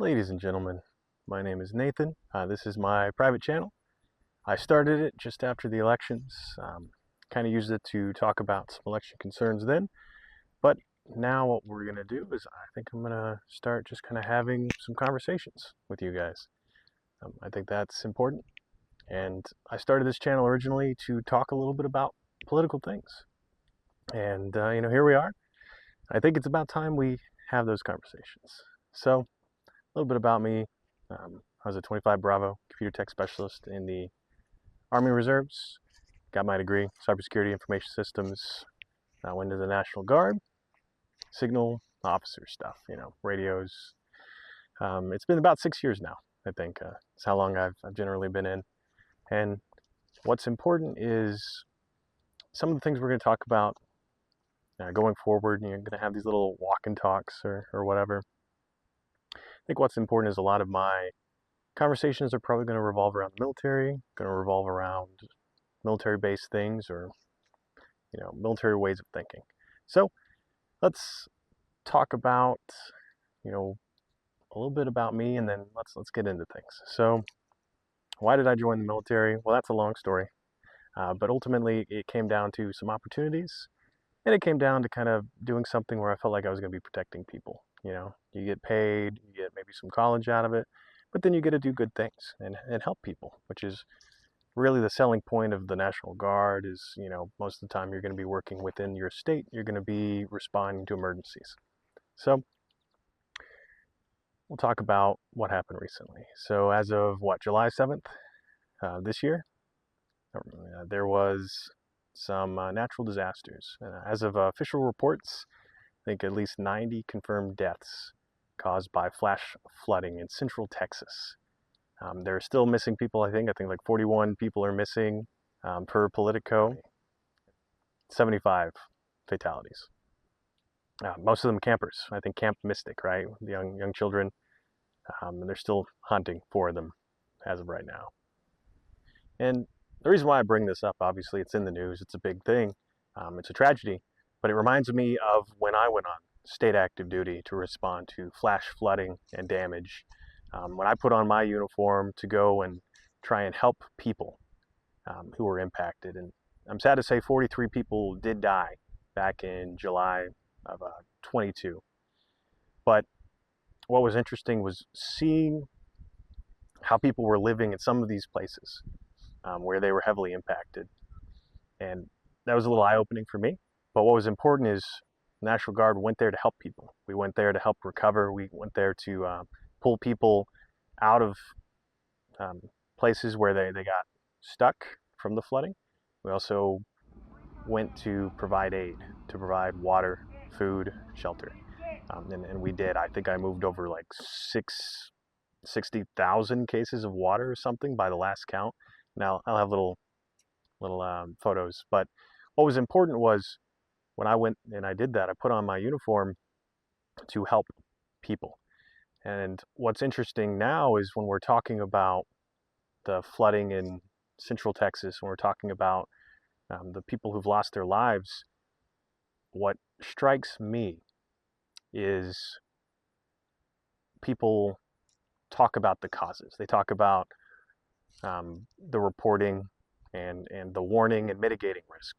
Ladies and gentlemen, my name is Nathan. This is my private channel. I started it just after the elections. Kind of used it to talk about some election concerns then. But now what we're going to do is I think I'm going to start just kind of having some conversations with you guys. I think that's important. And I started this channel originally to talk a little bit about political things. And, here we are. I think it's about time we have those conversations. So, a little bit about me. I was a 25 Bravo computer tech specialist in the Army Reserves. Got my degree, cybersecurity information systems. I went to the National Guard, signal officer stuff, radios. It's been about 6 years now, I think. It's how long I've generally been in. And what's important is some of the things we're going to talk about going forward. You're going to have these little walk and talks or whatever. I think what's important is a lot of my conversations are probably going to revolve around the military, going to revolve around military-based things or, military ways of thinking. So let's talk about, a little bit about me, and then let's get into things. So why did I join the military? Well, that's a long story, but ultimately it came down to some opportunities, and it came down to kind of doing something where I felt like I was going to be protecting people. You get paid, you get maybe some college out of it, but then you get to do good things and help people, which is really the selling point of the National Guard is, most of the time you're going to be working within your state, you're going to be responding to emergencies. So we'll talk about what happened recently. So as of July 7th this year, there was some natural disasters. As of official reports, I think at least 90 confirmed deaths caused by flash flooding in central Texas. There are still missing people, I think like 41 people are missing per Politico, 75 fatalities. Most of them campers, I think Camp Mystic, right? Young children, and they're still hunting for them as of right now. And the reason why I bring this up, obviously it's in the news, it's a big thing, it's a tragedy, but it reminds me of when I went on state active duty to respond to flash flooding and damage. When I put on my uniform to go and try and help people who were impacted. And I'm sad to say 43 people did die back in July of 22. But what was interesting was seeing how people were living in some of these places where they were heavily impacted. And that was a little eye-opening for me. But what was important is the National Guard went there to help people. We went there to help recover. We went there to pull people out of places where they got stuck from the flooding. We also went to provide aid, to provide water, food, shelter. And we did. I think I moved over like 60,000 cases of water or something by the last count. Now I'll have little photos. But what was important was when I went and I did that, I put on my uniform to help people. And what's interesting now is when we're talking about the flooding in central Texas, when we're talking about the people who've lost their lives, what strikes me is people talk about the causes. They talk about the reporting and the warning and mitigating risk.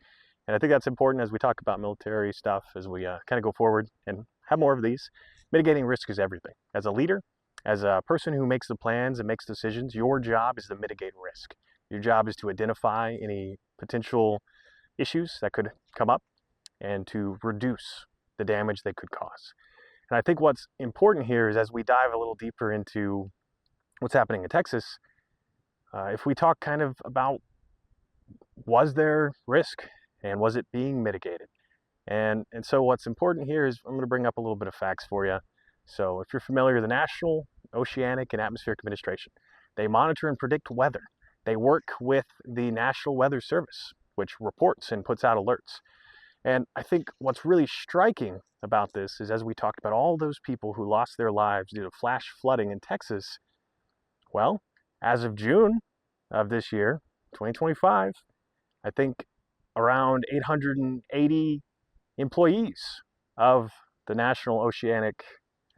And I think that's important as we talk about military stuff, as we kind of go forward and have more of these. Mitigating risk is everything. As a leader, as a person who makes the plans and makes decisions, your job is to mitigate risk. Your job is to identify any potential issues that could come up and to reduce the damage they could cause. And I think what's important here is as we dive a little deeper into what's happening in Texas, if we talk kind of about was there risk and was it being mitigated? And so what's important here is I'm going to bring up a little bit of facts for you. So if you're familiar with the National Oceanic and Atmospheric Administration, they monitor and predict weather. They work with the National Weather Service, which reports and puts out alerts. And I think what's really striking about this is as we talked about all those people who lost their lives due to flash flooding in Texas, well, as of June of this year, 2025, I think around 880 employees of the National Oceanic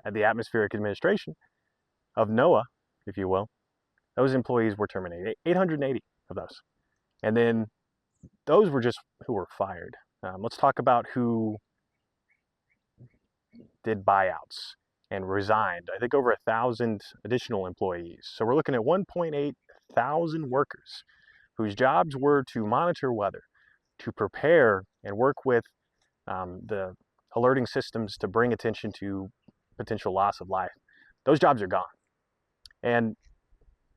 and the Atmospheric Administration of NOAA, if you will, those employees were terminated, 880 of those. And then those were just who were fired. Let's talk about who did buyouts and resigned. I think over 1,000 additional employees. So we're looking at 1.8 thousand workers whose jobs were to monitor weather, to prepare and work with the alerting systems to bring attention to potential loss of life. Those jobs are gone. And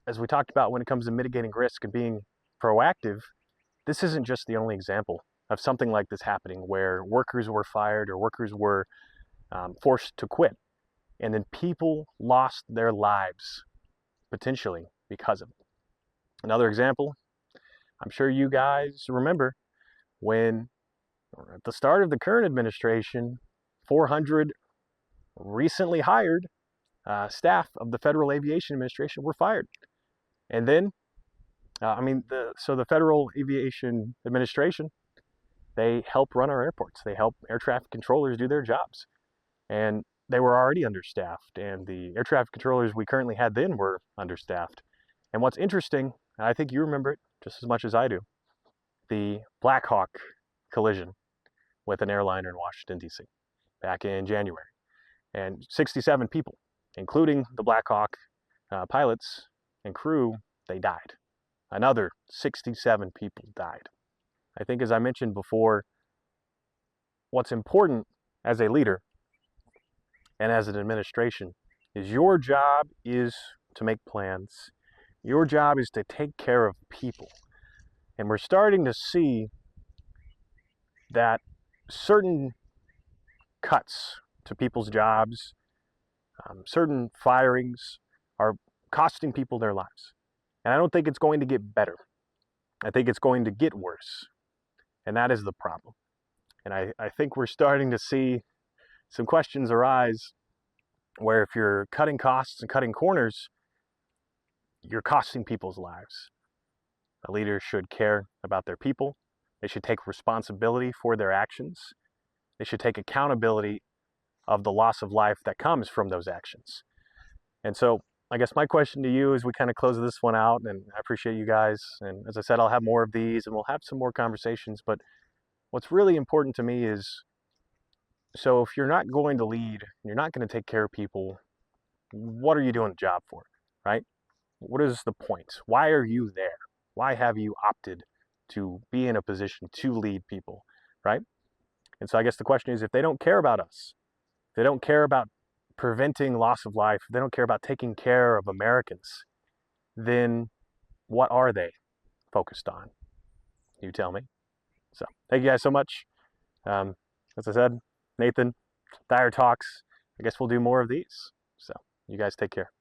as we talked about when it comes to mitigating risk and being proactive, this isn't just the only example of something like this happening where workers were fired or workers were forced to quit. And then people lost their lives potentially because of it. Another example, I'm sure you guys remember when at the start of the current administration, 400 recently hired staff of the Federal Aviation Administration were fired. And then, the Federal Aviation Administration, they help run our airports. They help air traffic controllers do their jobs. And they were already understaffed, and the air traffic controllers we currently had then were understaffed. And what's interesting, and I think you remember it just as much as I do, the Black Hawk collision with an airliner in Washington, D.C. back in January. And 67 people, including the Black Hawk pilots and crew, they died. Another 67 people died. I think, as I mentioned before, what's important as a leader and as an administration is your job is to make plans. Your job is to take care of people. And we're starting to see that certain cuts to people's jobs, certain firings are costing people their lives. And I don't think it's going to get better. I think it's going to get worse. And that is the problem. And I think we're starting to see some questions arise where if you're cutting costs and cutting corners, you're costing people's lives. A leader should care about their people. They should take responsibility for their actions. They should take accountability of the loss of life that comes from those actions. And so I guess my question to you as we kind of close this one out, and I appreciate you guys, and as I said, I'll have more of these and we'll have some more conversations, but what's really important to me is, so if you're not going to lead, you're not going to take care of people, what are you doing the job for, right? What is the point? Why are you there? Why have you opted to be in a position to lead people, right? And so I guess the question is, if they don't care about us, if they don't care about preventing loss of life, if they don't care about taking care of Americans, then what are they focused on? You tell me. So thank you guys so much. As I said, Nathan, DireTalks. I guess we'll do more of these. So you guys take care.